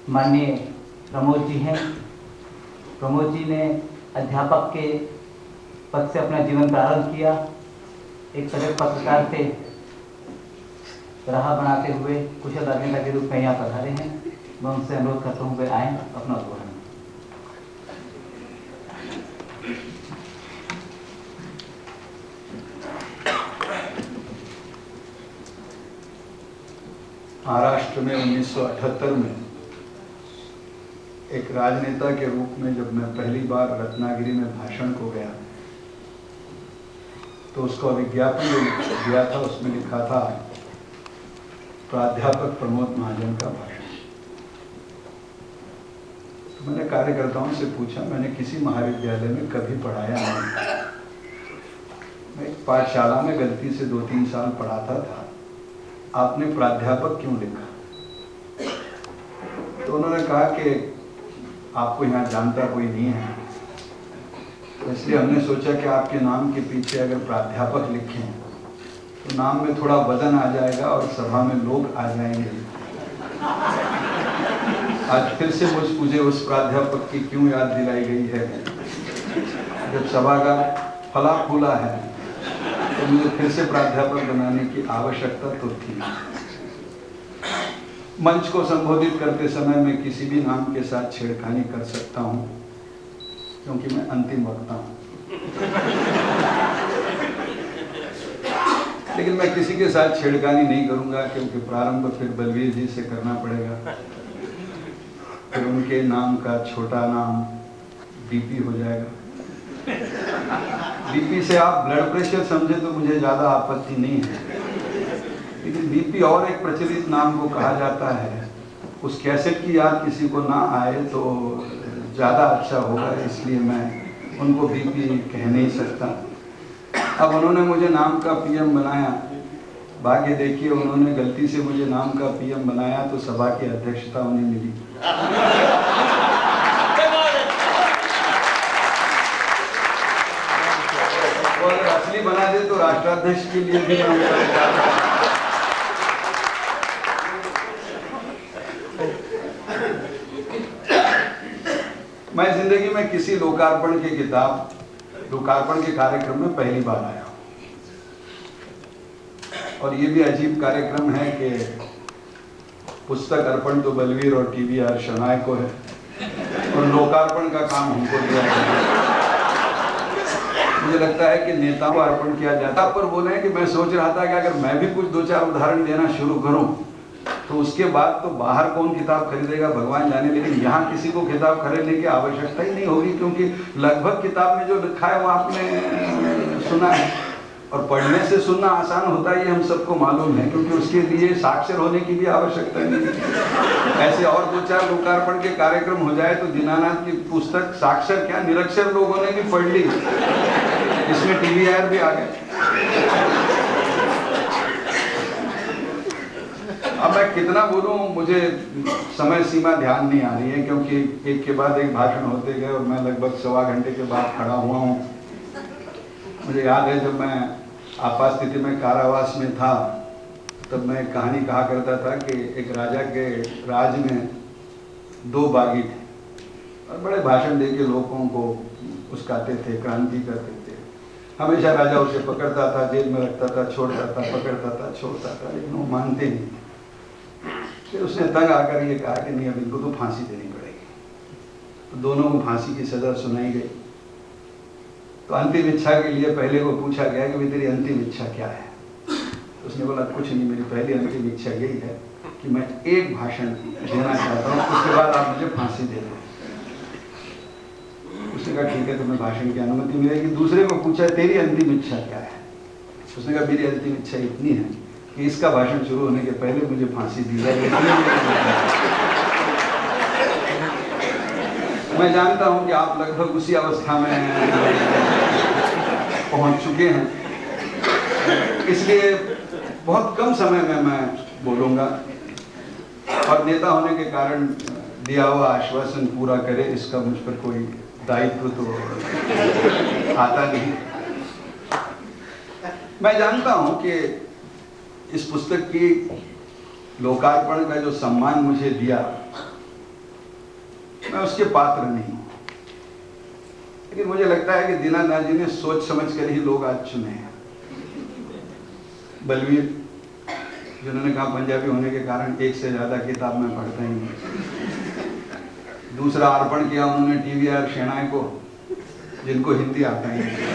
माननीय प्रमोद जी हैं। प्रमोद जी ने अध्यापक के पद से अपना जीवन प्रारंभ किया। एक सजग पत्रकार से राह बनाते हुए कुशल राजनेता के रूप में यहाँ पधारे हैं। मैं उनसे अनुरोध करता हूँ वे आएँ अपना उद्बोधन। महाराष्ट्र में 1978 में एक राजनेता के रूप में जब मैं पहली बार रत्नागिरी में भाषण को गया तो उसका विज्ञापन जो दिया था उसमें लिखा था प्राध्यापक प्रमोद महाजन का भाषण। तो मैंने कार्यकर्ताओं से पूछा, मैंने किसी महाविद्यालय में कभी पढ़ाया नहीं, मैं एक पाठशाला में गलती से 2-3 साल पढ़ाता था, आपने प्राध्यापक क्यों लिखा? तो उन्होंने कहा कि आपको यहाँ जानता कोई नहीं है, तो इसलिए हमने सोचा कि आपके नाम के पीछे अगर प्राध्यापक लिखें तो नाम में थोड़ा वजन आ जाएगा और सभा में लोग आ जाएंगे। आज फिर से मुझे उस प्राध्यापक की क्यों याद दिलाई गई है। जब सभा का फला फूला है तो मुझे फिर से प्राध्यापक बनाने की आवश्यकता तो थी। मंच को संबोधित करते समय मैं किसी भी नाम के साथ छेड़खानी कर सकता हूं क्योंकि मैं अंतिम वक्ता हूं, लेकिन मैं किसी के साथ छेड़खानी नहीं करूंगा क्योंकि प्रारंभ फिर बलवीर जी से करना पड़ेगा। फिर उनके नाम का छोटा नाम बीपी हो जाएगा। बीपी से आप ब्लड प्रेशर समझे तो मुझे ज्यादा आपत्ति नहीं है, लेकिन बीपी और एक प्रचलित नाम को कहा जाता है, उस कैसेट की याद किसी को ना आए तो ज्यादा अच्छा होगा, इसलिए मैं उनको बीपी कह नहीं सकता। अब उन्होंने मुझे नाम का पीएम बनाया, भाग्य देखिए उन्होंने गलती से मुझे नाम का पीएम बनाया तो सभा की अध्यक्षता उन्हें मिली। और असली बना दे तो राष्ट्राध्यक्ष के लिए भी मैं जिंदगी में किसी लोकार्पण के कार्यक्रम में पहली बार आया हूं, और ये भी अजीब कार्यक्रम है कि पुस्तक अर्पण तो बलवीर और टीवीआर शनाय को है और लोकार्पण का काम हमको दिया गया। मुझे लगता है कि नेताओं को अर्पण किया जाता, पर बोले कि मैं सोच रहा था कि अगर मैं भी कुछ 2-4 उदाहरण देना शुरू करूं तो उसके बाद तो बाहर कौन किताब खरीदेगा भगवान जाने, लेकिन यहाँ किसी को किताब खरीदने की आवश्यकता ही नहीं होगी क्योंकि लगभग किताब में जो लिखा है वो आपने सुना है, और पढ़ने से सुनना आसान होता है ये हम सबको मालूम है, क्योंकि उसके लिए साक्षर होने की भी आवश्यकता नहीं। ऐसे और 2-4 लोकार्पण के कार्यक्रम हो जाए तो दीनानाथ की पुस्तक साक्षर क्या निरक्षर लोगों ने भी पढ़ ली, इसमें टीवीआर भी आ गए। अब मैं कितना बोलूं, मुझे समय सीमा ध्यान नहीं आ रही है क्योंकि एक के बाद एक भाषण होते गए और मैं लगभग 1.25 घंटे के बाद खड़ा हुआ हूं। मुझे याद है जब मैं आपात स्थिति में कारावास में था तब मैं कहानी कहा करता था कि एक राजा के राज में 2 बागी थे और बड़े भाषण दे के लोगों को उस्काते थे, क्रांति करते थे। हमेशा राजा उसे पकड़ता था, जेल में रखता था, छोड़ता था, पकड़ता था, छोड़ता था, लेकिन वो मानते नहीं। फिर उसने तंग आकर ये कहा कि नहीं अब इनको तो फांसी देनी पड़ेगी, तो दोनों को फांसी की सजा सुनाई गई। तो अंतिम इच्छा के लिए पहले को पूछा गया कि भाई तेरी अंतिम इच्छा क्या है? तो उसने बोला कुछ नहीं, मेरी पहली अंतिम इच्छा यही है कि मैं एक भाषण देना चाहता हूँ, उसके बाद आप मुझे फांसी दे दो। उसने कहा ठीक है, तुम्हें भाषण की अनुमति मिलेगी। दूसरे को पूछा तेरी अंतिम इच्छा क्या है? उसने कहा मेरी अंतिम इच्छा इतनी है कि इसका भाषण शुरू होने के पहले मुझे फांसी दी जाए। मैं जानता हूं कि आप लगभग उसी अवस्था में पहुंच चुके हैं, इसलिए बहुत कम समय में मैं बोलूंगा और नेता होने के कारण दिया हुआ आश्वासन पूरा करे इसका मुझ पर कोई दायित्व तो आता नहीं। मैं जानता हूं कि इस पुस्तक की लोकार्पण का जो सम्मान मुझे दिया मैं उसके पात्र नहीं हूं। लेकिन मुझे लगता है कि दीनानाथ जी ने सोच समझ कर ही लोग आज चुने हैं। बलवीर जिन्होंने कहा पंजाबी होने के कारण एक से ज्यादा किताब में पढ़ता ही नहीं। दूसरा अर्पण किया उन्होंने टीवीआर शेणाय को, जिनको हिंदी आता ही नहीं।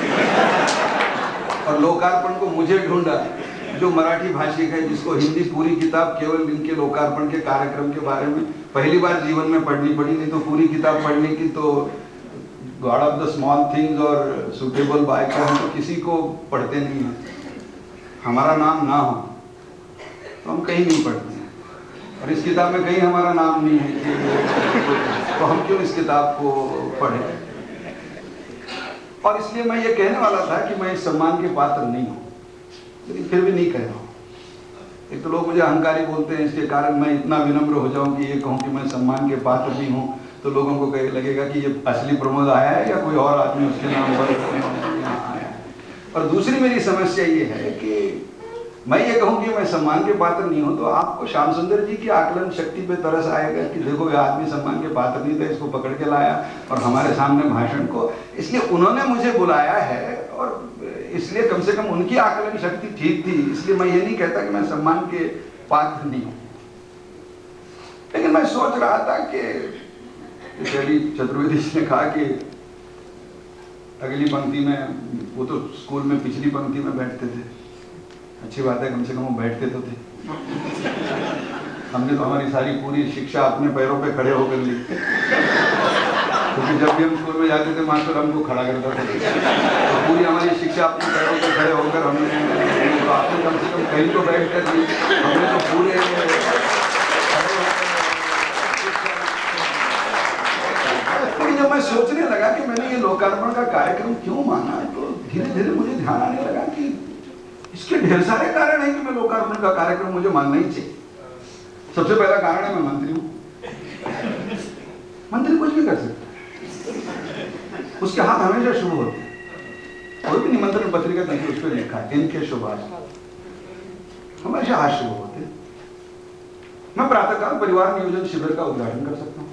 और लोकार्पण को मुझे ढूंढा, जो मराठी भाषिक है, जिसको हिंदी पूरी किताब केवल इनके लोकार्पण के कार्यक्रम के बारे में पहली बार जीवन में पढ़नी पड़ी, नहीं तो पूरी किताब पढ़ने की तो God of the small things और सुटेबल बाय को हम तो किसी को पढ़ते नहीं हैं। हमारा नाम ना हो तो हम कहीं नहीं पढ़ते हैं, और इस किताब में कहीं हमारा नाम नहीं है तो हम क्यों इस किताब को पढ़ें। और इसलिए मैं ये कहने वाला था कि मैं इस सम्मान के पात्र नहीं हूं, लेकिन फिर भी नहीं कह रहा हूं। एक तो लोग मुझे अहंकारी बोलते हैं, इसके कारण मैं इतना विनम्र हो जाऊं कि ये कहूं कि मैं सम्मान के पात्र नहीं हूं, तो लोगों को लगेगा कि ये असली प्रमोद आया है या कोई और आदमी उसके नाम पर यहाँ आया है। और दूसरी मेरी समस्या ये है कि मैं ये कहूं कि मैं सम्मान के पात्र नहीं हूं, तो आपको श्याम सुंदर जी की आकलन शक्ति पे तरस आएगा कि देखो ये आदमी सम्मान के पात्र नहीं था, इसको पकड़ के लाया और हमारे सामने भाषण को, इसलिए उन्होंने मुझे बुलाया है, और इसलिए कम से कम उनकी आकलन शक्ति ठीक थी। इसलिए मैं ये नहीं कहता कि मैं सम्मान के पात्र नहीं हूं। लेकिन मैं सोच रहा था कि चतुर्वेदी जी ने कहा कि अगली पंक्ति में, वो तो स्कूल में पिछली पंक्ति में बैठते थे, अच्छी बात है, कम से कम वो बैठते तो थे। हमने तो हमारी सारी पूरी शिक्षा अपने पैरों पे खड़े होकर ली, क्योंकि जब भी हम स्कूल में जाते थे मास्टर हमको खड़ा करता था, तो पूरी हमारी शिक्षा अपने पैरों पे खड़े होकर हमने, तो आपने कम से कम कहीं तो बैठ कर ली, हमने तो पूरे। जब मैं सोचने लगा कि मैंने ये लोकार्पण का कार्यक्रम क्यों माना, तो धीरे धीरे मुझे ध्यान आने लगा कि इसके ढेर सारे कारण हैं कि मैं लोकार्पण का कार्यक्रम मुझे मानना ही चाहिए। सबसे पहला कारण है मैं मंत्री हूं। मंत्री कुछ भी कर सकता है, उसके हाथ हमेशा शुभ होते हैं। कोई भी निमंत्रण पत्रिका देखिए, उस पर लिखा है इनके शुभाश, हमेशा हाथ शुभ होते हैं। मैं प्रातःकाल परिवार नियोजन शिविर का उद्घाटन कर सकता हूँ,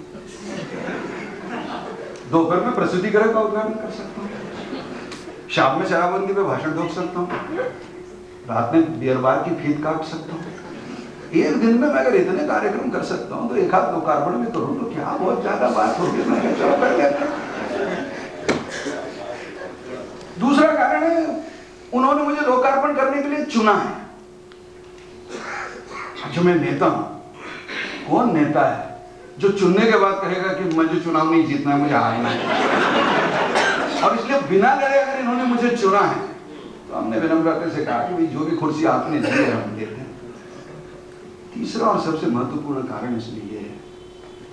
दोपहर में प्रसूति गृह का उद्घाटन कर सकता हूँ, शाम में शराबबंदी पे भाषण दो सकता हूँ, रात में बियर बार की फीत काट सकता हूँ। एक दिन में मैं अगर इतने कार्यक्रम कर सकता हूँ, तो एक हाथ लोकार्पण में करूँ तो क्या बहुत ज्यादा बात होगी, मैं चलो कर लेता। दूसरा कारण है, उन्होंने मुझे लोकार्पण करने के लिए चुना है। जो मैं नेता हूं, कौन नेता है जो चुनने के बाद कहेगा कि मुझे चुनाव नहीं जीतना है, मुझे हारना है। और इसलिए बिना लड़े अगर इन्होंने मुझे चुना है, तो हमने विनम्रता से कहा कि भाई जो भी कुर्सी आपने दी है हम देते हैं। तीसरा और सबसे महत्वपूर्ण कारण इसलिए ये है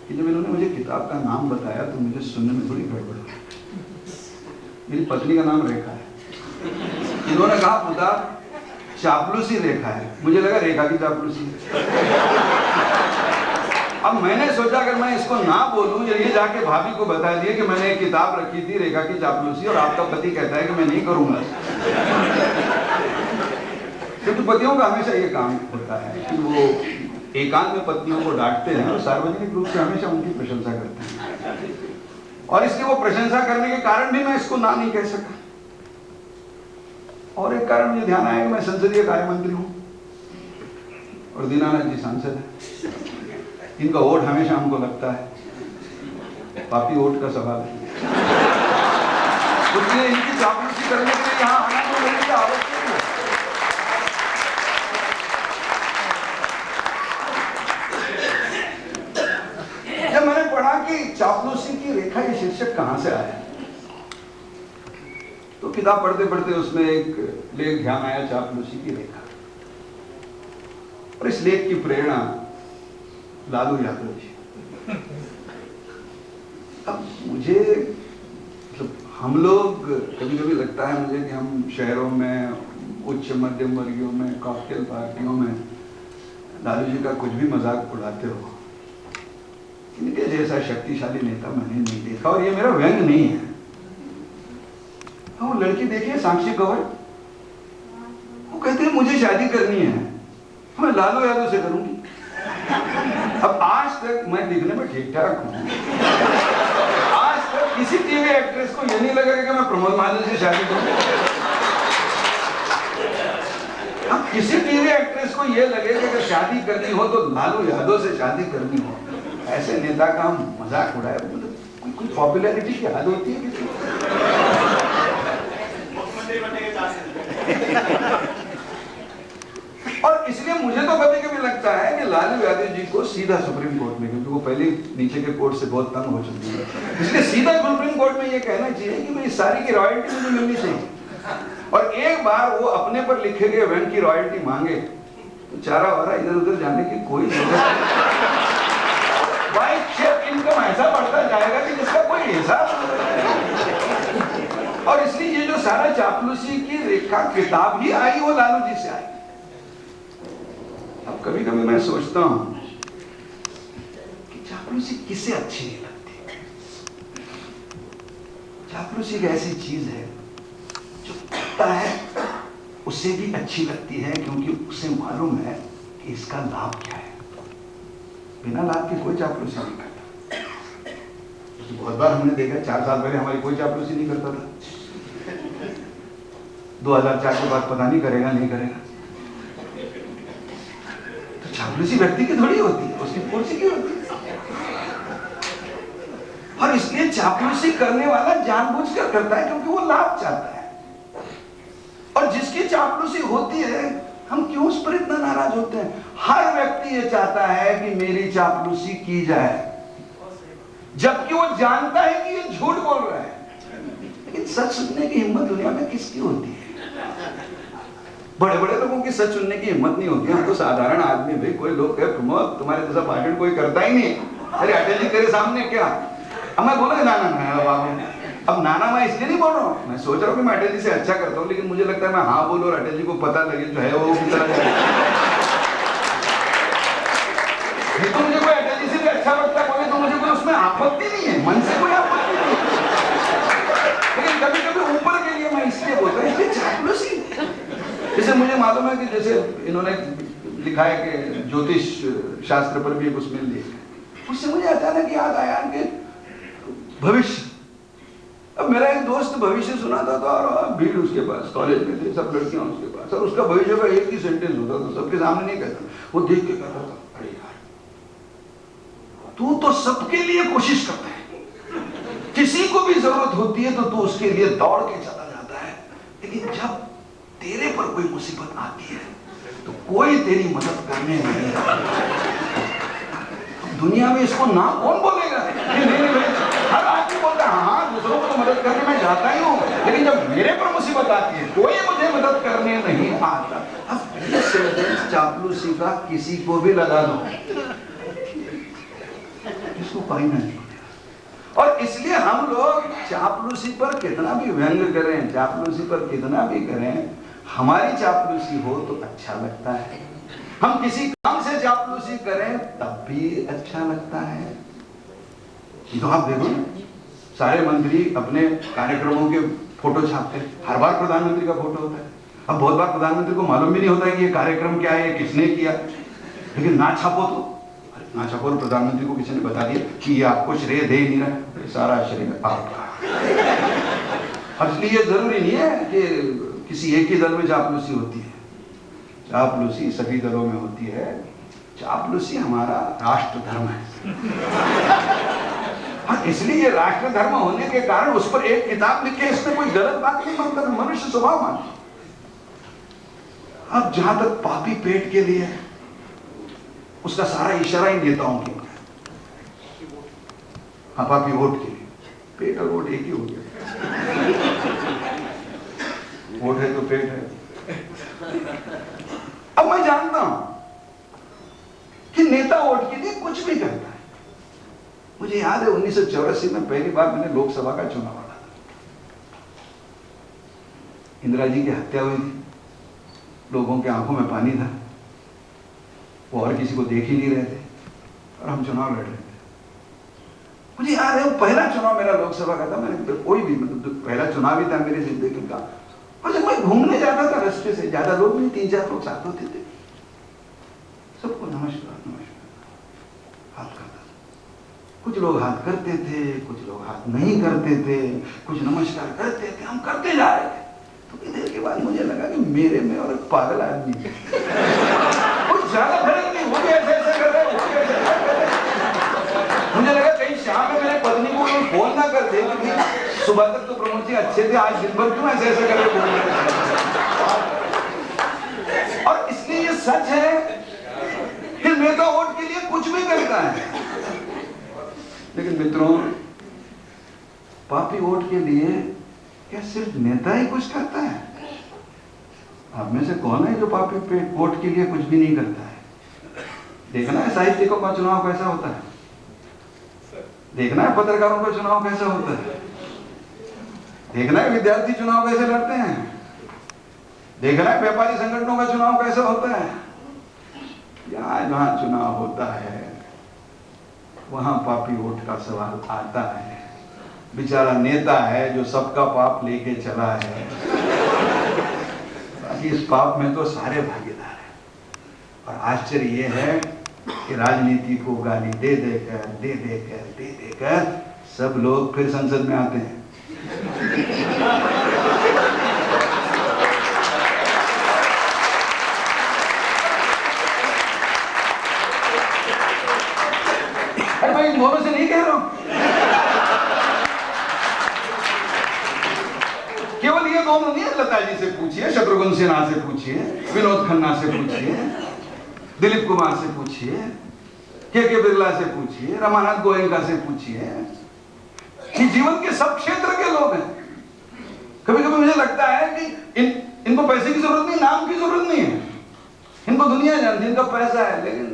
कि जब इन्होंने मुझे किताब का नाम बताया तो मुझे सुनने में थोड़ी गड़बड़ हुई। मेरी पत्नी का नाम रेखा है, इन्होंने कहा पुता चापलूसी रेखा है, मुझे लगा रेखा की चापलूसी। अब मैंने सोचा अगर मैं इसको ना बोलूं, ये जाके भाभी को बता दिए कि मैंने एक किताब रखी थी रेखा की चापलूसी और आपका पति कहता है कि मैं नहीं करूंगा, क्योंकि पतियों का हमेशा ये काम होता है कि वो एकांत में पत्नियों को डांटते हैं और सार्वजनिक रूप से हमेशा उनकी प्रशंसा करते हैं। और इसलिए वो प्रशंसा करने के कारण भी मैं इसको ना नहीं कह सका। और एक कारण मुझे ध्यान आया कि मैं संसदीय कार्य मंत्री हूं और दीनानाथ जी सांसद है। इनका वोट हमेशा हमको लगता है पापी वोट का सवाल है, इसलिए इनकी चापलूसी करने के लिए यहाँ आना तो मेरे लिए आवश्यक है। जब मैंने पढ़ा कि चापलूसी की रेखा ये शीर्षक कहां से आया, तो किताब पढ़ते पढ़ते उसमें एक लेख ध्यान आया, चापलूसी की रेखा। और इस लेख की प्रेरणा लालू यादव जी। अब मुझे हम लोग कभी कभी लगता है मुझे कि हम शहरों में उच्च मध्यम वर्गीयों में कॉकटेल पार्टियों में लालू जी का कुछ भी मजाक उड़ाते हो। इनके जैसा शक्तिशाली नेता मैंने नहीं देखा, और ये मेरा व्यंग नहीं है। वो लड़की देखिए साक्षी कवर, वो कहते हैं मुझे शादी करनी है, मैं लालू यादव से करूंगी। अब आज तक मैं दिखने में ठीक ठाक हूं, किसी टीवी एक्ट्रेस को ये नहीं लगेगा कि मैं प्रमोद महाजन से शादी करूं। अब किसी टीवी एक्ट्रेस को ये लगेगा कि अगर शादी करनी हो तो लालू यादव से शादी करनी हो। ऐसे नेता का हम मजाक उड़ाए, कोई पॉपुलैरिटी की हद होती है किसी और इसलिए मुझे तो कभी कभी लगता है कि लालू यादव जी को सीधा सुप्रीम कोर्ट में, क्योंकि वो पहले नीचे के कोर्ट से बहुत तंग हो चुकी है, इसलिए सीधा सुप्रीम कोर्ट में ये कहना चाहिए कि मेरी सारी की रॉयल्टी मुझे मिलनी चाहिए। और एक बार वो अपने पर लिखे गए वैन की रॉयल्टी मांगे तो चारा वारा इधर उधर जाने की कोई जरूरत नहीं। इनकम ऐसा बढ़ता जाएगा कि जिसका कोई हिसाब नहीं। और इसलिए ये जो सारा चापलूसी की रेखा किताब ही आई वो लालू जी से आई। अब कभी कभी मैं सोचता हूं कि चापलूसी किसे अच्छी नहीं लगती। चापलूसी एक ऐसी चीज है जो करता है उसे भी अच्छी लगती है, क्योंकि उसे मालूम है कि इसका लाभ क्या है। बिना लाभ के कोई चापलूसी नहीं करता। बहुत बार हमने देखा, 4 साल पहले हमारी कोई चापलूसी नहीं करता था, 2004 के बाद पता नहीं करेगा नहीं करेगा। तो चापलूसी व्यक्ति की थोड़ी होती है, उसकी फोर्स की होती है। और इसलिए चापलूसी करने वाला जानबूझकर करता है क्योंकि वो लाभ चाहता है। और जिसकी चापलूसी होती है, हम क्यों उस पर इतना नाराज होते हैं? हर व्यक्ति ये चाहता है कि मेरी चापलूसी की जाए, जबकि वो जानता है कि ये झूठ बोल रहा है। लेकिन सच सुनने की हिम्मत दुनिया में किसकी होती है? बड़े बड़े लोगों की सच सुनने की हिम्मत नहीं होती। हम तो साधारण आदमी, भाई कोई लोग कहे प्रमोद तुम्हारे जैसा भाषण कोई करता ही नहीं, अरे अटल जी तेरे सामने क्या। अब मैं बोला ना बाबू, अब नाना मैं इसलिए नहीं बोल रहा हूँ, मैं सोच रहा हूँ कि मैं अटल जी से अच्छा करता हूँ, लेकिन मुझे लगता है मैं हाँ बोलूँ और अटल जी को पता लगे जो है वो कितना तो मुझे कोई अटल जी से भी अच्छा लगता बोले तो मुझे कोई उसमें आपत्ति नहीं है, मन से कोई आपत्ति नहीं है। लेकिन कभी कभी ऊपर के लिए मैं इसलिए बोलता हूँ, इसलिए चापलूसी। जैसे मुझे मालूम है कि जैसे इन्होंने लिखा है कि ज्योतिष शास्त्र पर भी एक उसमें लिखा, उससे मुझे अचानक याद आया कि भविष्य। अब मेरा एक दोस्त भविष्य सुनाता था और भीड़ उसके पास, कॉलेज में थे सब लड़कियां उसके पास, और उसका भविष्य का एक ही सेंटेंस होता था, सबके सामने नहीं कहता, वो देख के कहता था, अरे यार तू तो सबके लिए कोशिश करता है, किसी को भी जरूरत होती है तो तू उसके लिए दौड़ के चला जाता है, लेकिन जब तेरे पर कोई मुसीबत आती है तो कोई तेरी मदद करने नहीं आता। दुनिया में इसको ना कौन बोलेगा? नहीं हर आदमी बोलता है हाँ दूसरों को तो मदद करने में जाता ही हूँ, लेकिन जब मेरे पर मुसीबत आती है कोई मुझे मदद करने नहीं आता। अब ये सेंटेंस चापलूसी का किसी को भी लगा दो, इसको कोई नहीं। और इसलिए हम लोग चापलूसी पर कितना भी व्यंग करें, चापलूसी पर कितना भी करें, हमारी चापलूसी हो तो अच्छा लगता है। हम किसी काम से चापलूसी करें तब भी अच्छा लगता है। तो आप देखो ना, सारे मंत्री अपने कार्यक्रमों के फोटो छापते हैं, हर बार प्रधानमंत्री का फोटो होता है। अब बहुत बार प्रधानमंत्री को मालूम भी नहीं होता है कि ये कार्यक्रम क्या है, किसने किया, लेकिन ना छापो तो ना छापो, और प्रधानमंत्री को किसी ने बता दिया कि ये आपको श्रेय दे ही नहीं रहा, सारा श्रेय आपका। अब इसलिए ये जरूरी नहीं है कि किसी एक ही दल में चापलूसी होती है, चापलूसी सभी दलों में होती है। चापलूसी हमारा राष्ट्र धर्म है, और इसलिए ये राष्ट्र धर्म होने के कारण उस पर एक किताब लिखे, इसमें कोई गलत बात नहीं मानता, मनुष्य स्वभाव मानता। अब जहां तक पापी पेट के लिए, उसका सारा इशारा ही नेताओं के ऊपर, हाँ पापी वोट के लिए, पेट और वोट एक ही हो गया, वोट है तो पेट है। अब मैं जानता हूं कि नेता वोट के लिए कुछ भी करता है। मुझे याद है 1984 में पहली बार मैंने लोकसभा का चुनाव लड़ा था, इंदिरा जी की हत्या हुई थी, लोगों की आंखों में पानी था, वो और किसी को देख ही नहीं रहे थे, और हम चुनाव लड़ रहे थे। मुझे याद है वो पहला चुनाव मेरा लोकसभा का था, मैंने कोई भी मतलब पहला चुनाव ही था मेरी जिंदगी का। और जब मैं घूमने जाता था रास्ते से, ज्यादा लोग नहीं, 3-4 लोग साथ होते थे, सबको नमस्कार नमस्कार हाथ करता था। कुछ लोग हाथ करते थे, कुछ लोग हाथ नहीं करते थे, कुछ नमस्कार करते थे, हम करते जा रहे थे। थोड़ी देर के बाद मुझे लगा कि मेरे में और एक पागल आदमी है। कुछ ज्यादा फर्क नहीं, वो भी ऐसे ऐसे कर रहे हैं, वो भी ऐसे ऐसे कर रहे हैं। मुझे लगा कहीं शाम में मेरे पत्नी को फोन ना कर दे कि सुबह तक तो प्रमोद जी अच्छे थे, आज दिन भर क्यों ऐसे ऐसे कर रहे हैं। और इसलिए ये सच है कि नेता वोट के लिए कुछ भी करता है, लेकिन मित्रों पापी वोट के लिए क्या सिर्फ नेता ही कुछ करता है? आप में से कौन है जो पापी पे वोट के लिए कुछ भी नहीं करता है? देखना है साहित्यिकों का चुनाव कैसा होता है, देखना है पत्रकारों का चुनाव कैसा होता है, देखना है विद्यार्थी चुनाव कैसे लड़ते हैं, देखना है व्यापारी संगठनों का चुनाव कैसा होता है। यहाँ जहां चुनाव होता है वहां पापी वोट का सवाल आता है। बेचारा नेता है जो सबका पाप लेके चला है, बाकी इस पाप में तो सारे भागीदार हैं। और आश्चर्य ये है कि राजनीति को गाली दे देकर सब लोग फिर संसद में आते हैं। अरे भाई दोनों से नहीं कह रहा हूं, केवल ये दोनों नहीं है। लता जी से पूछिए, शत्रुघ्न सिन्हा से पूछिए, विनोद खन्ना से पूछिए, दिलीप कुमार से पूछिए, के बिरला से पूछिए, रमानाथ गोयनका से पूछिए, कि जीवन के सब क्षेत्र के लोग हैं। कभी कभी मुझे लगता है कि इनको पैसे की जरूरत नहीं, नाम की जरूरत नहीं है, इनको दुनिया जानती है, इनका पैसा है, लेकिन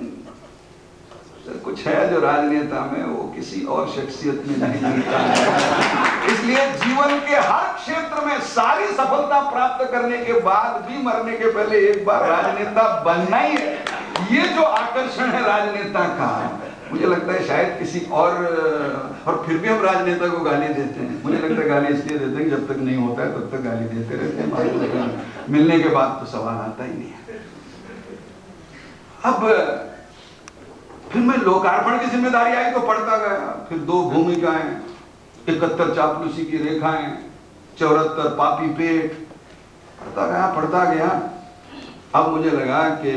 कुछ है जो राजनेता में वो किसी और शख्सियत में नहीं मिलता है। इसलिए जीवन के हर क्षेत्र में सारी सफलता प्राप्त करने के बाद भी मरने के पहले एक बार राजनेता बनना ही है। ये जो आकर्षण है राजनेता का, मुझे लगता है शायद किसी और फिर भी हम राजनेता को गाली देते हैं। मुझे लगता है गाली इसलिए देते हैं कि जब तक नहीं होता है तब तक गाली देते रहते हैं, मिलने के बाद तो सवाल आता ही नहीं है। अब फिर मैं लोकार्पण की जिम्मेदारी आई तो पढ़ता गया, फिर 2 भूमिकाएं, 71 चापलूसी की रेखाएं, 74 पापी पेट, पढ़ता गया। अब मुझे लगा कि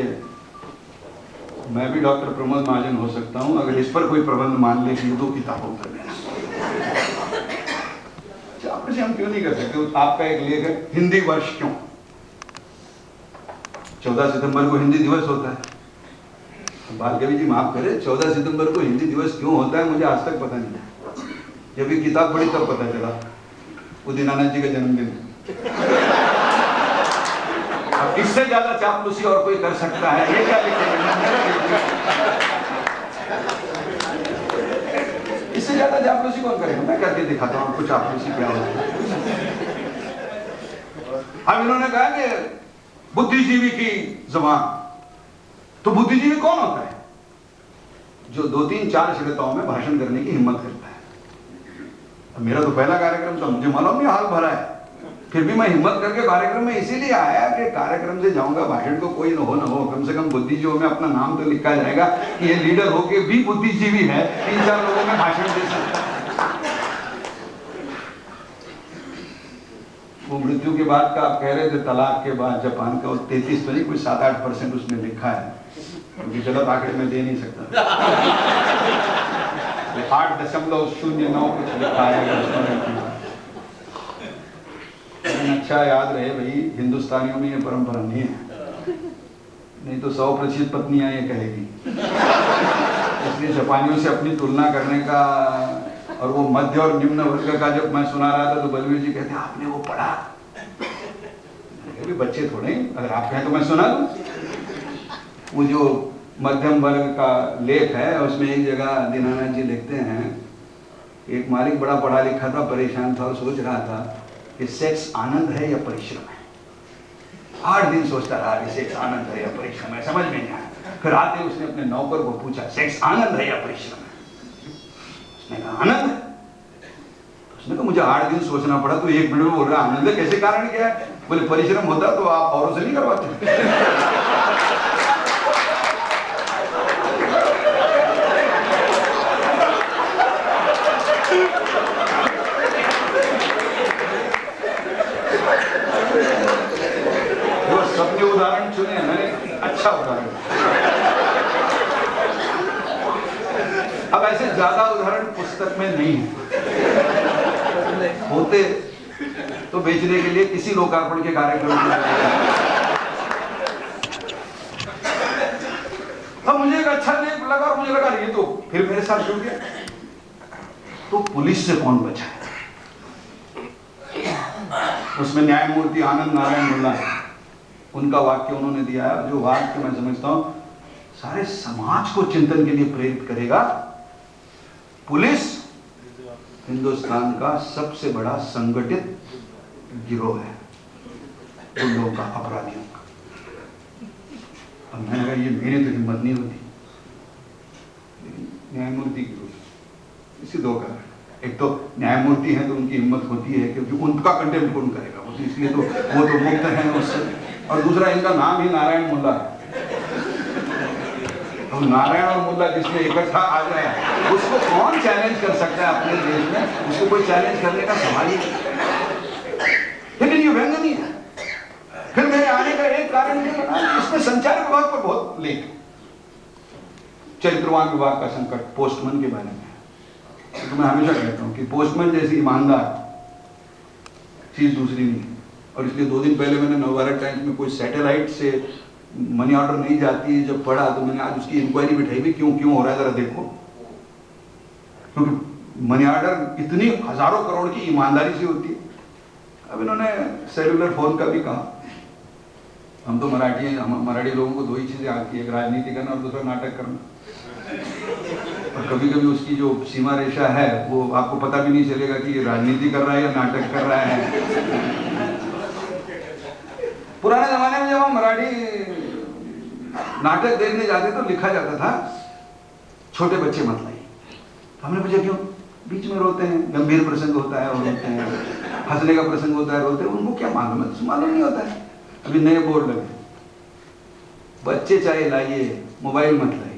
मैं भी डॉक्टर प्रमोद महाजन हो सकता हूं अगर इस पर कोई प्रबंध मान ले कि 2 किताबों कर लेना। चापलूसी हम क्यों नहीं कर सकते? आपका एक लेख है हिंदी वर्ष क्यों, 14 सितंबर को हिंदी दिवस होता है। बालकवि जी माफ करें, 14 सितंबर को हिंदी दिवस क्यों होता है मुझे आज तक पता नहीं। जब ये किताब पढ़ी तब पता चला, वो दीनानाथ जी का जन्मदिन है। अब इससे ज्यादा चापलूसी और कोई कर सकता है? ये क्या लिखेंगे? इससे ज्यादा चापलूसी कौन करेगा? मैं करके दिखाता हूँ आपको चापलूसी क्या होता है। अब इन्होंने कहा कि बुद्धिजीवी की जुबान, तो बुद्धिजीवी कौन होता है? जो 2, 3, 4 श्रोताओं में भाषण करने की हिम्मत करता है। मेरा तो पहला कार्यक्रम था, मुझे मालूम नहीं हाल भरा है, फिर भी मैं हिम्मत करके कार्यक्रम में इसीलिए आया कि कार्यक्रम से जाऊंगा, भाषण को कोई न हो, कम से कम बुद्धिजीवियों में अपना नाम तो लिखा जाएगा कि ये लीडर होके भी बुद्धिजीवी है, 3-4 लोगों में भाषण दे सकता है। वो मृत्यु के बाद का आप कह रहे थे, तलाक के बाद जापान का, 33 तो नहीं, कुछ 7-8% उसमें लिखा है, क्योंकि गलत आंकड़े में दे नहीं सकता। 8.09 कुछ लिखा है। अच्छा याद रहे भाई, हिंदुस्तानियों में ये परंपरा नहीं है, नहीं तो 100% पत्नियां ये कहेगी। इसलिए जापानियों से अपनी तुलना करने का, और वो मध्य और निम्न वर्ग का जब मैं सुना रहा था तो बलवीर जी कहते आपने वो पढ़ा? अभी बच्चे थोड़े, अगर आप कहें तो मैं सुना दूं। वो जो मध्यम वर्ग का लेख है उसमें एक जगह दीनानाथ जी लिखते हैं, एक मालिक बड़ा पढ़ा लिखा था, परेशान था और सोच रहा था कि सेक्स आनंद है या परिश्रम है। 8 दिन सोचता रहा कि सेक्स आनंद है या परिश्रम है, समझ में नहीं आया। फिर आते उसने अपने नौकर को पूछा सेक्स आनंद है या परिश्रम है? उसने कहा आनंद है। उसने कहा मुझे 8 दिन सोचना पड़ा, तो 1 मिनट में बोल रहा आनंद है, कैसे? कारण क्या है? बोले परिश्रम होता तो आप औरों से नहीं करवाते। अब ऐसे ज्यादा उदाहरण पुस्तक में नहीं है, होते तो बेचने के लिए किसी लोकार्पण के कार्यक्रम में। अब मुझे एक अच्छा लेख लगा और मुझे लगा ये तो फिर मेरे साथ जुड़ गया। तो पुलिस से कौन बचा है? उसमें न्यायमूर्ति आनंद नारायण मुल्ला, उनका वाक्य उन्होंने दिया है, जो वाक्य मैं समझता हूं सारे समाज को चिंतन के लिए प्रेरित करेगा। पुलिस हिंदुस्तान का सबसे बड़ा संगठित गिरोह है गुंडों का, अपराधियों का। अब मैंने कहा ये मेरी तो हिम्मत नहीं होती, न्यायमूर्ति की इसी दो कारण, एक तो न्यायमूर्ति हैं तो उनकी हिम्मत होती है क्योंकि उनका कंटेम्प्ट कौन करेगा, वो तो इसलिए तो वो तो मुक्त हैं उससे, और दूसरा इनका नाम ही नारायण मुल्ला है। अब नारायण और मुल्ला जिसमें इकट्ठा आ जाए उसको कौन चैलेंज कर सकता है अपने देश में? उसको कोई चैलेंज करने का सवाल ही नहीं। लेकिन ये व्यंग नहीं है। फिर मेरे आने का एक कारण ये लगा, इसमें संचार विभाग पर बहुत लेख, चरित्रवान विभाग का संकट, पोस्टमैन के बारे में। तो मैं हमेशा कहता हूं कि पोस्टमैन जैसी ईमानदार चीज दूसरी नहीं है। और इसलिए 2 दिन पहले मैंने नवभारत टाइम्स में कोई सैटेलाइट से मनी ऑर्डर नहीं जाती जब पढ़ा, तो मैंने आज उसकी इंक्वायरी बिठाई भी, क्यों हो रहा है जरा देखो। क्योंकि मनी ऑर्डर इतनी हजारों करोड़ की ईमानदारी से होती है। अब इन्होंने सेलुलर फोन का भी कहा। हम तो मराठी लोगों को 2 ही चीजें आती है, एक राजनीति करना और दूसरा नाटक करना। और कभी कभी उसकी जो सीमा रेखा है वो आपको पता भी नहीं चलेगा कि ये राजनीति कर रहा है या नाटक कर रहा है। पुराने जमाने में जब हम मराठी नाटक देखने जाते तो लिखा जाता था छोटे बच्चे मत लाइए। तो हमने पूछा क्यों? बीच में रोते हैं, गंभीर प्रसंग होता है और रोते हैं, हंसने का प्रसंग होता है रोते हैं, उनको क्या मालूम है? मालूम नहीं होता है। अभी नए बोर्ड लगे, बच्चे चाहे लाइए, मोबाइल मत लाइए।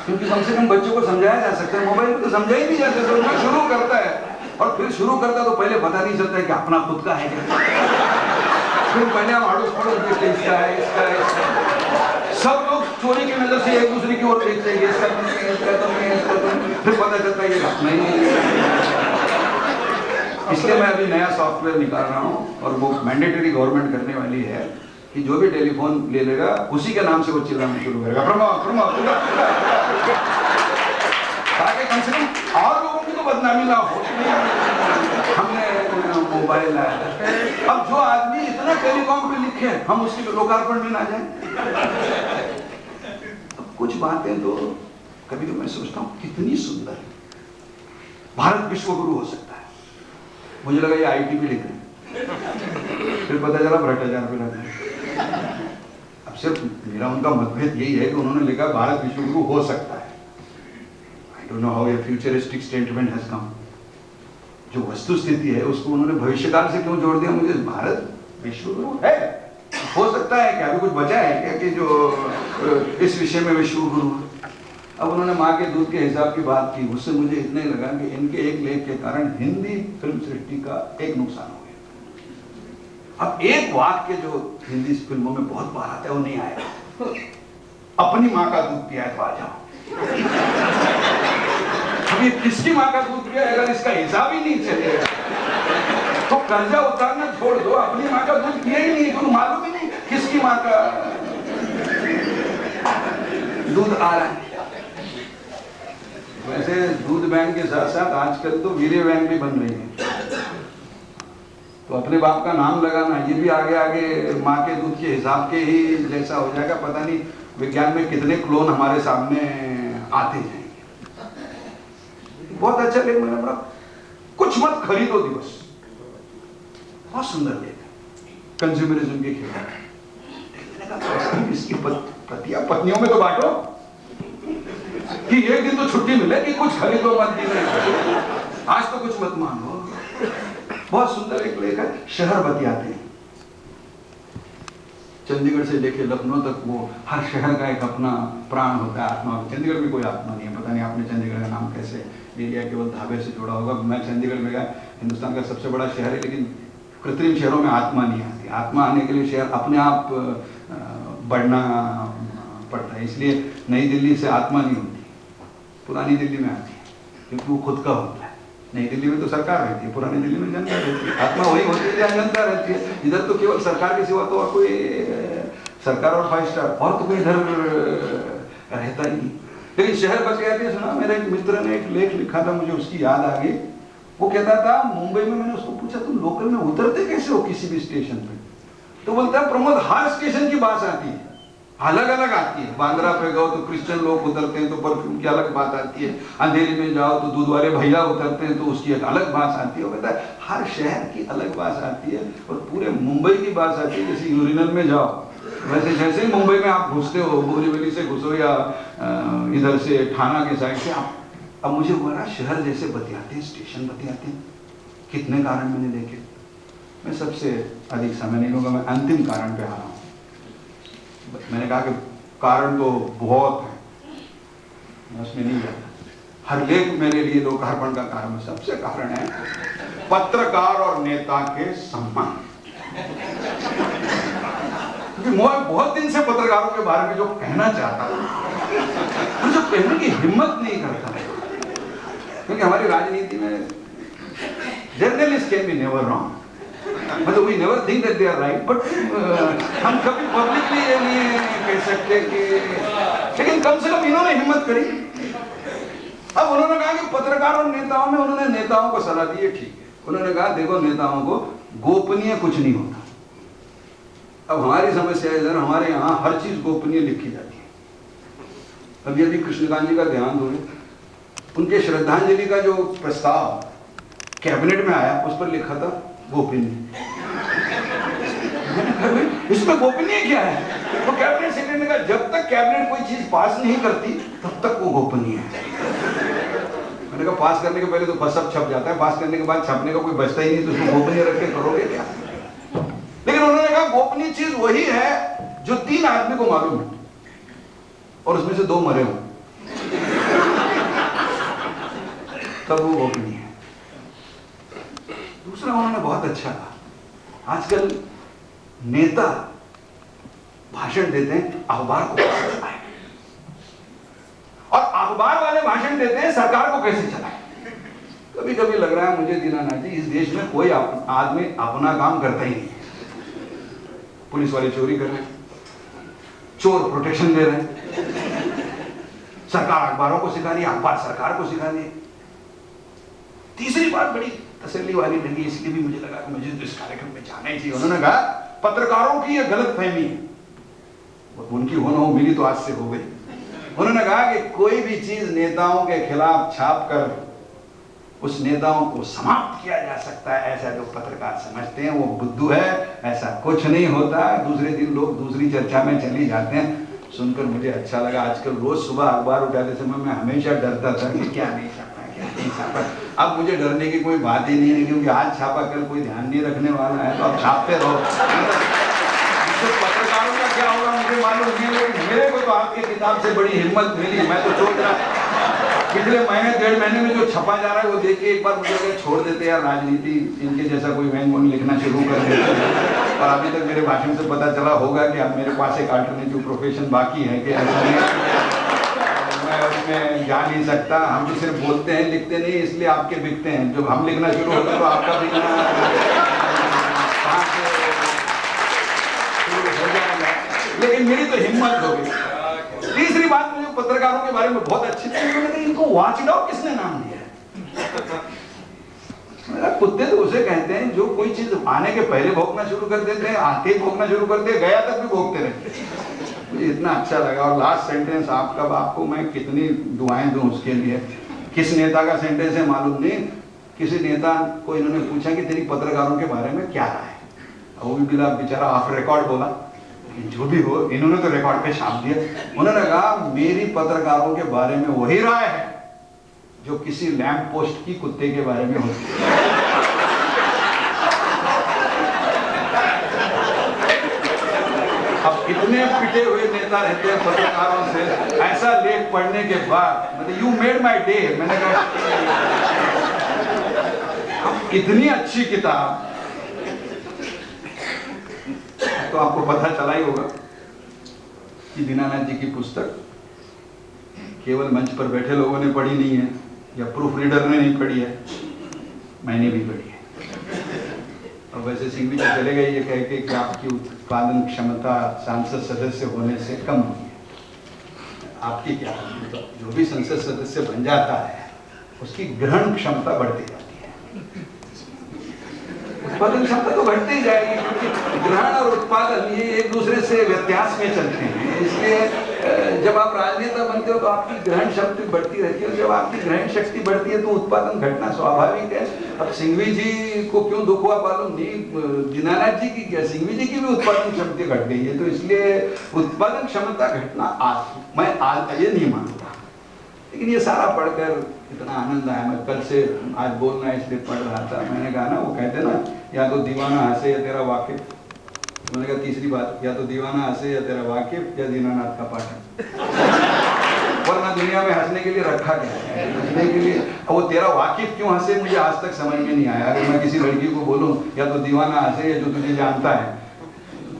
क्योंकि कम से कम बच्चों को समझाया जा सकता है, मोबाइल में तो समझा ही नहीं जा सकता। उसमें शुरू करता है और फिर शुरू करता तो पहले पता नहीं चलता है कि अपना खुद का है क्या। फिर पहले हम आड़ोस पड़ोस देखते हैं, इसका है, इसका है, इसका है। सब लोग चोरी की नजर से एक दूसरे की ओर देखते हैं, इसका तो नहीं है, इसका तो नहीं है, इसका तो नहीं। फिर पता चलता है ये अपना ही नहीं है। इसलिए मैं अभी नया सॉफ्टवेयर निकाल रहा हूँ और वो मैंडेटरी गवर्नमेंट करने वाली है कि जो भी टेलीफोन ले लेगा उसी के नाम से वो चिल्लाना शुरू करेगा, ताकि कम से कम और लोगों की तो बदनामी ना हो। हमने मोबाइल लाया। अब जो आदमी इतना टेलीकॉम पे लिखे हम उसके लोकार्पण में ना जाए। अब कुछ बातें तो कभी तो मैं सोचता हूँ कितनी सुंदर है। भारत विश्व गुरु हो सकता है। मुझे लगा ये आईटी भी लिख रहे हैं, फिर पता चला भ्रष्टाचार पे रहता है। अब सिर्फ मेरा उनका मतभेद यही है कि उन्होंने लिखा भारत विश्व गुरु हो सकता है। I don't know how a futuristic statement has come. जो वस्तु स्थिति है उसको उन्होंने भविष्यकाल से क्यों जोड़ दिया? मुझे भारत विश्व गुरु है, हो सकता है क्या? अभी कुछ बचा है क्या कि जो इस विषय में विश्व गुरु? अब उन्होंने माँ के दूध के हिसाब की बात की, उससे मुझे इतने लगा कि इनके एक लेख के कारण हिंदी फिल्म सृष्टि का एक नुकसान हो गया। अब एक वाक्य जो हिंदी फिल्मों में बहुत बार आता है वो नहीं आएगा। अपनी माँ का दूध पिया है तो आ जाओ। अभी किसकी माँ का दूध पिया है, अगर इसका हिसाब ही नहीं चलेगा तो कर्जा उतारना छोड़ दो, अपनी माँ का दूध पिया ही नहीं तो मालूम ही नहीं किसकी माँ का दूध आ रहा है। वैसे दूध बैंक के साथ साथ आजकल तो वीर्य बैंक भी बन रही है, तो अपने बाप का नाम लगाना ये भी आगे आगे माँ के दूध के हिसाब के ही जैसा हो जाएगा। पता नहीं विज्ञान में कितने क्लोन हमारे सामने आते जाएंगे। बहुत अच्छा लेख मैंने पढ़ा, कुछ मत खरीदो दिवस, बहुत सुंदर लेख है, कंज्यूमरिज्म के खिलाफ। इसकी पतियां पत्नियों में तो बांटो कि एक दिन तो छुट्टी मिले कि कुछ खरीदो मत, दिन आज तो कुछ मत मांगो। बहुत सुंदर एक लेख है, शहर बतियाते हैं। चंडीगढ़ से लेके लखनऊ तक वो हर शहर का एक अपना प्राण होता है, आत्मा। चंडीगढ़ में कोई आत्मा नहीं है। पता नहीं आपने चंडीगढ़ का नाम कैसे ले लिया, केवल धाबे से जुड़ा होगा। मैं चंडीगढ़ में गया, हिंदुस्तान का सबसे बड़ा शहर है, लेकिन कृत्रिम शहरों में आत्मा नहीं आती। आत्मा आने के लिए शहर अपने आप बढ़ना, पड़ता है। इसलिए नई दिल्ली से आत्मा नहीं होती, पुरानी दिल्ली में आती है, क्योंकि वो खुद का होता है। नई दिल्ली में तो सरकार रहती है, पुरानी दिल्ली में जनता रहती है। आत्मा वही होती है जहाँ जनता रहती है। इधर तो केवल सरकार के सिवा तो और कोई, सरकार और 5 स्टार और तो कोई इधर रहता ही नहीं। लेकिन शहर बच गया। सुना, मेरे एक मित्र ने एक लेख लिखा था, मुझे उसकी याद आ गई। वो कहता था, मुंबई में मैंने उसको पूछा, तुम लोकल में उतरते कैसे हो किसी भी स्टेशन पे? तो बोलता है, प्रमोद, हर स्टेशन की बात आती है, अलग अलग आती है। बांद्रा पे गए तो क्रिश्चियन लोग उतरते हैं तो परफ्यूम की अलग बात आती है। अंधेरी में जाओ तो दूध वाले भैया उतरते हैं तो उसकी एक अलग बात आती है। वो कहता है हर शहर की अलग बात आती है, और पूरे मुंबई की बात आती है। जैसे यूरिनल में जाओ, वैसे जैसे ही मुंबई में आप घुसते हो, बोरीवली से घुसो या इधर से थाना के साइड से, आप अब मुझे बोला शहर जैसे बतियाते हैं, स्टेशन बतियाते हैं। कितने कारण मैंने देखे। मैं सबसे अधिक समय नहीं लूंगा, मैं अंतिम कारण पे आ रहा हूँ। मैंने कहा कि कारण तो बहुत है, मैं उसमें नहीं जाता। हर लेख मेरे लिए लोकार्पण का कारण है। सबसे कारण है पत्रकार और नेता के संबंध। क्योंकि मैं बहुत दिन से पत्रकारों के बारे में जो कहना चाहता था, मुझे कहने की हिम्मत नहीं करता, क्योंकि हमारी राजनीति में journalist can be never wrong, मतलब we never think that they are right, but हम कभी पब्लिकली ये नहीं कह सकते कि, लेकिन कम से कम इन्होंने हिम्मत करी। अब उन्होंने कहा कि पत्रकार और नेताओं में, उन्होंने नेताओं को सलाह दी है, ठीक है। उन्होंने कहा देखो, नेताओं को गोपनीय कुछ नहीं होता। अब हमारी समस्या है इधर, हमारे यहाँ हर चीज गोपनीय लिखी जाती है। अब यदि कृष्णकांत जी का ध्यान दोगे, उनके श्रद्धांजलि का जो प्रस्ताव कैबिनेट में आया, उस पर लिखा था गोपनीय। इसमें गोपनीय क्या है? तो कैबिनेट सेक्रेटरी ने कहा जब तक कैबिनेट कोई चीज पास नहीं करती तब तक वो गोपनीय है। मैंने कहा पास करने के पहले तो सब छप जाता है, पास करने के बाद छपने का कोई बचता ही नहीं, तो उसको गोपनीय रख के करोगे क्या? लेकिन उन्होंने कहा गोपनीय चीज वही है जो 3 आदमी को मालूम है और उसमें से 2 मरे हो, तब वो गोपनीय है। दूसरा उन्होंने बहुत अच्छा कहा, आजकल नेता भाषण देते हैं अखबार को कैसे चलाएं, और अखबार वाले भाषण देते हैं सरकार को कैसे चलाएं। कभी कभी लग रहा है मुझे दीनानाथ जी, इस देश में कोई आदमी अपना काम करता ही नहीं है। पुलिस वाले चोरी कर रहे हैं, चोर प्रोटेक्शन दे रहे हैं, सरकार अखबारों को सिखा रही है, अखबार सरकार को सिखा रही है। तीसरी बात बड़ी तसल्ली वाली लगी, इसलिए भी मुझे लगा कि मुझे तो इस कार्यक्रम में जाना ही चाहिए। उन्होंने कहा पत्रकारों की यह गलत फहमी है, उनकी हो ना हो, मेरी तो आज से हो गई। उन्होंने कहा कि कोई भी चीज नेताओं के खिलाफ छाप कर उस नेताओं को समाप्त किया जा सकता है, ऐसा जो पत्रकार समझते हैं वो बुद्धू है। ऐसा कुछ नहीं होता। दूसरे दिन लोग दूसरी चर्चा में चली जाते हैं। सुनकर मुझे अच्छा लगा। आजकल रोज सुबह अखबार उठाते समय मैं हमेशा डरता था कि क्या नहीं छापा, क्या नहीं छापा। अब मुझे डरने की कोई बात ही नहीं है, क्योंकि आज छापा कल कोई ध्यान नहीं रखने वाला है, तो अब छापते रहो। तो पत्रकारों का क्या होगा मुझे मालूम नहीं है, लेकिन मेरे को तो आपकी किताब से बड़ी हिम्मत मिली। मैं तो सोच रहा पिछले महीने 1.5 महीने में जो छपा जा रहा है वो देख के एक बार मुझे अगर छोड़ देते यार, राजनीति इनके जैसा कोई वैन लिखना शुरू कर देते। और अभी तक मेरे भाषण से पता चला होगा कि अब मेरे पास एक अल्टरनेटिव प्रोफेशन बाकी है कि ऐसा नहीं, मैं उसमें जा नहीं सकता। हम तो सिर्फ बोलते हैं, लिखते नहीं, इसलिए आपके बिकते हैं। जब हम लिखना शुरू होते हैं तो आपका बिकना हो जाएगा। लेकिन मेरी तो हिम्मत हो गई। तीसरी बात मुझे पत्रकारों के बारे में बहुत अच्छी थी, उन्होंने कहा इनको वॉचडॉग किसने नाम दिया है? मेरा कुत्ते तो उसे कहते हैं जो कोई चीज आने के पहले भौंकना शुरू कर देते हैं, आते ही भौंकना शुरू करते हैं, गया तक भी भौंकते रहते हैं। मुझे इतना अच्छा लगा। और लास्ट सेंटेंस आपको मैं कितनी दुआएं दूं उसके लिए। किस नेता का सेंटेंस है मालूम नहीं। किसी नेता को इन्होंने पूछा कि तेरी पत्रकारों के बारे में क्या राय है, वो भी बेचारा ऑफ रिकॉर्ड बोला, जो भी हो, इन्होंने तो रिकॉर्ड पे छाप दिया। उन्होंने कहा मेरी पत्रकारों के बारे में वही राय है जो किसी लैंप पोस्ट की कुत्ते के बारे में होती है। अब इतने पिटे हुए नेता रहते हैं पत्रकारों से, ऐसा लेख पढ़ने के बाद मतलब यू मेड माय डे। मैंने कहा कितनी अच्छी किताब, तो आपको पता चला ही होगा कि दीनानाथ जी की पुस्तक केवल मंच पर बैठे लोगों ने पढ़ी नहीं है या प्रूफ रीडर ने नहीं पढ़ी है, मैंने भी पढ़ी है। और वैसे सिंघवी जी चले गए ये कह के कि आपकी उत्पादन क्षमता सांसद सदस्य होने से कम हुई है। आपकी क्या है? तो जो भी संसद सदस्य बन जाता है उसकी ग्रहण क्षमता बढ़ती जाती है। उत्पादन क्षमता तो बढ़ती ही जाएगी, क्योंकि ग्रहण और उत्पादन ये एक दूसरे से व्यत्यास में चलते हैं। इसलिए जब आप राजनेता बनते हो तो आपकी ग्रहण शक्ति बढ़ती रहती है, और जब आपकी ग्रहण शक्ति बढ़ती है तो उत्पादन घटना स्वाभाविक है। अब सिंघवी जी को क्यों दुख हुआ मालूम नहीं, दीनानाथ जी की क्या, सिंघवी जी की भी उत्पादन क्षमता घट गई है। तो इसलिए उत्पादन क्षमता घटना मैं आज ये नहीं मानता, लेकिन ये सारा पढ़कर इतना आनंद आया। मैं कल से आज बोलना इसलिए पढ़ रहा था, मैंने कहा ना, वो कहते ना, या तो दीवाना हंसे या तेरा वाकिफ। मैंने कहा तीसरी बात, या तो दीवाना हंसे या तेरा वाकिफ या दीनानाथ का पाठक। वरना दुनिया में हंसने के लिए रखा गया है, हंसने के लिए। अब वो तेरा वाकिफ क्यों हंसे मुझे आज तक समझ में नहीं आया। अगर मैं किसी लड़की को बोलूं या तो दीवाना हंसे या जो तुझे जानता है,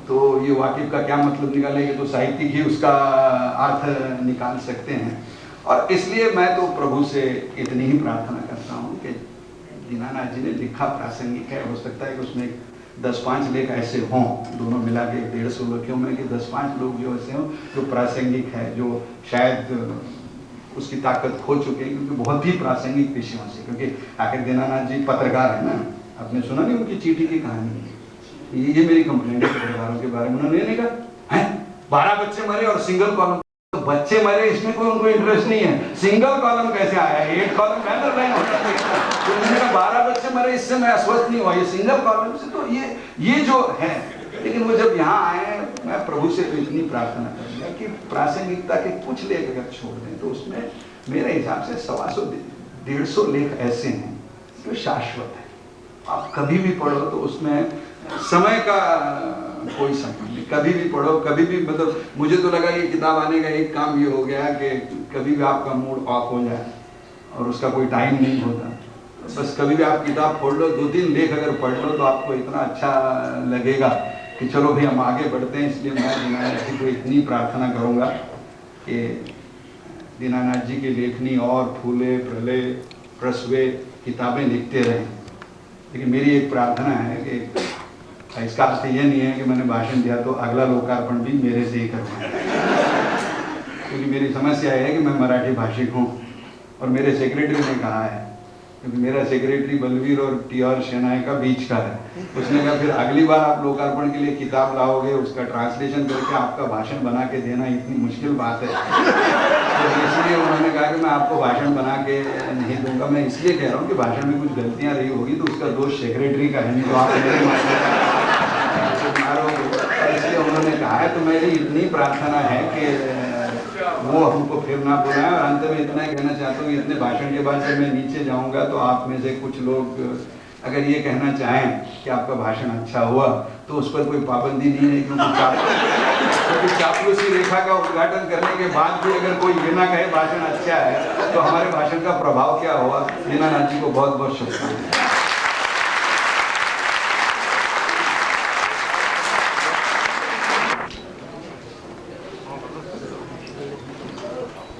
तो ये वाकिफ का क्या मतलब निकालेंगे, तो साहित्यिक ही उसका अर्थ निकाल सकते हैं। और इसलिए मैं तो प्रभु से इतनी ही प्रार्थना करता हूँ कि दीनानाथ जी ने लिखा प्रासंगिक है। हो सकता है कि उसमें 10-5 लेख ऐसे हों, दोनों मिला के 150 लेखों में, कि 10-5 लोग जो ऐसे हों जो प्रासंगिक है, जो शायद उसकी ताकत खो चुके हैं, क्योंकि बहुत ही प्रासंगिक विषयों से। क्योंकि आखिर दीनानाथ जी पत्रकार है ना, आपने सुना नहीं उनकी चिट्ठी की कहानी। ये मेरी कंप्लेंट है पत्रकारों के बारे में। उन्होंने कहा है 12 बच्चे मरे और सिंगल कॉलम, तो बच्चे मरे इसमें कोई उनको इंटरेस्ट नहीं है, सिंगल कॉलम कैसे आया, 8 कॉलम बैनर लाइन होता है। तो उन्होंने कहा 12 बच्चे मरे, इससे मैं अस्वस्थ नहीं हुआ, ये सिंगल कॉलम से। तो ये जो है, लेकिन वो जब यहाँ आए, मैं प्रभु से तो इतनी प्रार्थना करूंगा कि प्रासंगिकता के कुछ लेख अगर छोड़ दें तो उसमें मेरे हिसाब से 150 लेख ऐसे हैं जो शाश्वत है। आप कभी भी पढ़ो तो उसमें समय का कोई संबंध नहीं, कभी भी पढ़ो, कभी भी। मतलब मुझे तो लगा ये किताब आने का एक काम ये हो गया कि कभी भी आपका मूड ऑफ हो जाए और उसका कोई टाइम नहीं होता, बस कभी भी आप किताब पढ़ लो, 2-3 लेख अगर पढ़ लो तो आपको इतना अच्छा लगेगा कि चलो भाई हम आगे बढ़ते हैं। इसलिए मैं दीनानाथ जी को इतनी प्रार्थना करूँगा कि दीनानाथ जी की लेखनी और फूले प्रलय प्रसवे किताबें लिखते रहें। लेकिन मेरी एक प्रार्थना है कि इसका अर्थ ये नहीं है कि मैंने भाषण दिया तो अगला लोकार्पण भी मेरे से ही करवाएं, क्योंकि मेरी समस्या है कि मैं मराठी भाषिक हूँ और मेरे सेक्रेटरी ने कहा है, क्योंकि मेरा सेक्रेटरी बलवीर और टी.आर. शेनाय का बीच का है, उसने कहा फिर अगली बार आप लोकार्पण के लिए किताब लाओगे, उसका ट्रांसलेशन करके आपका भाषण बना के देना इतनी मुश्किल बात है। तो इसलिए उन्होंने कहा कि मैं आपको भाषण बना के नहीं दूंगा। मैं इसलिए कह रहा हूँ कि भाषण में कुछ गलतियाँ रही होगी तो उसका दोष सेक्रेटरी का है, नहीं तो आप मेरे मारोगे। इसलिए उन्होंने कहा है, तो मेरी इतनी प्रार्थना है कि वो हमको फिर ना बुलाएं। और अंत में इतना कहना चाहता हूँ, इतने भाषण के बाद जब मैं नीचे जाऊँगा तो आप में से कुछ लोग अगर ये कहना चाहें कि आपका भाषण अच्छा हुआ तो उस पर कोई पाबंदी नहीं है, क्योंकि चापलूसी रेखा का उद्घाटन करने के बाद भी अगर कोई ये ना कहे भाषण अच्छा है तो हमारे भाषण का प्रभाव क्या हुआ। दीनानाथ जी को बहुत बहुत शुभकामनाएं।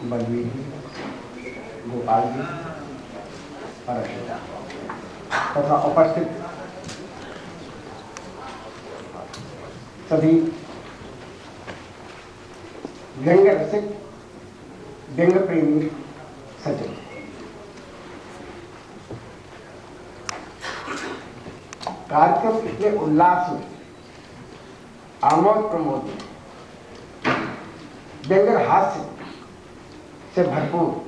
बलवीर जी, गोपाल जी और अक्षता तथा उपस्थित सभी व्यंग्य रसिक, व्यंग्य प्रेमी सज्जन, कार्यक्रम इतने उल्लास में, आमोद प्रमोद में, व्यंग्य हास्य से भरपूर,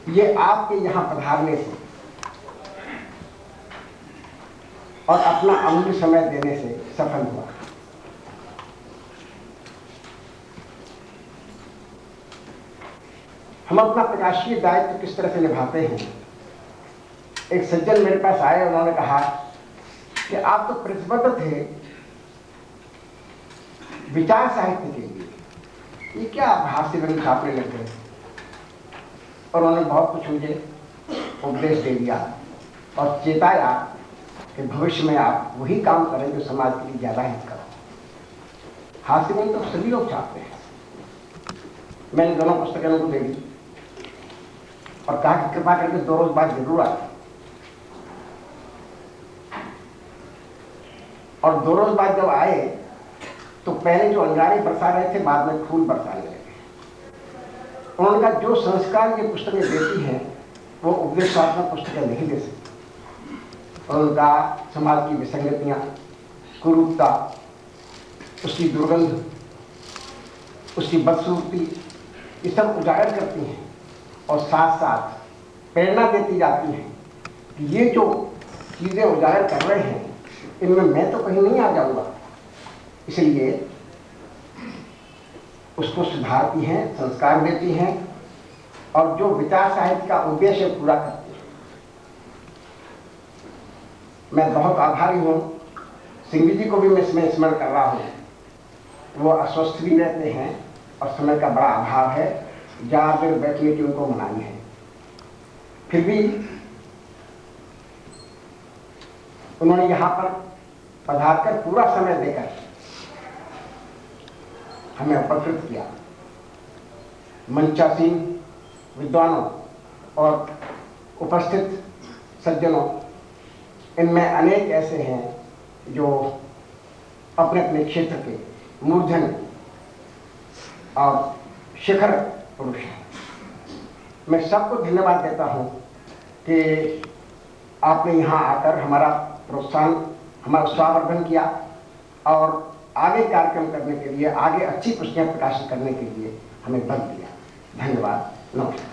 ये आपके यहाँ पधारने से और अपना अमूल्य समय देने से सफल हुआ। हम अपना प्रकाशीय दायित्व किस तरह से निभाते हैं। एक सज्जन मेरे पास आए, उन्होंने कहा कि आप तो प्रतिबद्ध थे विचार साहित्य के लिए, ये क्या आप हास्य व्यंग्य छापने लग गए। और उन्होंने बहुत कुछ मुझे उपदेश दे दिया और चेताया कि भविष्य में आप वही काम करें जो समाज के लिए ज़्यादा हित करो। हास्यमंद तो सभी लोग चाहते हैं। मैंने दोनों पुस्तकें उनको दे दी और कहा कि कृपा करके 2 रोज बाद जरूर आए। और 2 रोज बाद जब आए तो पहले जो अंगारे बरसा रहे थे, बाद में फूल बरसाने लगे। उन्होंने कहा जो संस्कार ये पुस्तकें देती हैं वो उपदेशात्मक पुस्तकें नहीं दे सकती। और उनका समाज की विसंगतियां, कुरूपता, उसकी दुर्गंध, उसकी बदसूरती, ये सब उजागर करती हैं और साथ साथ प्रेरणा देती जाती हैं कि ये जो चीज़ें उजागर कर रहे हैं इनमें मैं तो कहीं नहीं आ जाऊंगा। इसलिए उसको सुधारती हैं, संस्कार देती हैं और जो विचार साहित्य का उद्देश्य पूरा करती हैं। मैं बहुत आभारी हूँ। सिंघवी जी को भी मैं इसमें स्मरण कर रहा हूँ। वो अस्वस्थ भी रहते हैं और समय का बड़ा अभाव है, ज़्यादा देर बैठने की उनको मनाही है। फिर भी उन्होंने यहाँ पर पधारकर पूरा समय देकर हमें उपकृत किया। मंचासीन विद्वानों और उपस्थित सज्जनों, इनमें अनेक ऐसे हैं जो अपने अपने क्षेत्र के मूर्धन्य और शिखर पुरुष हैं। मैं सबको धन्यवाद देता हूँ कि आपने यहाँ आकर हमारा प्रोत्साहन, हमारा उत्साहवर्धन किया और आगे कार्यक्रम करने के लिए, आगे अच्छी पुस्तकें प्रकाशित करने के लिए हमें बल दिया। धन्यवाद। नमस्कार।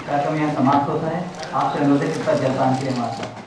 कार्यक्रम यहाँ समाप्त होता है। आपसे अनुरोध है कृपया जलपान के लिए हमारे साथ।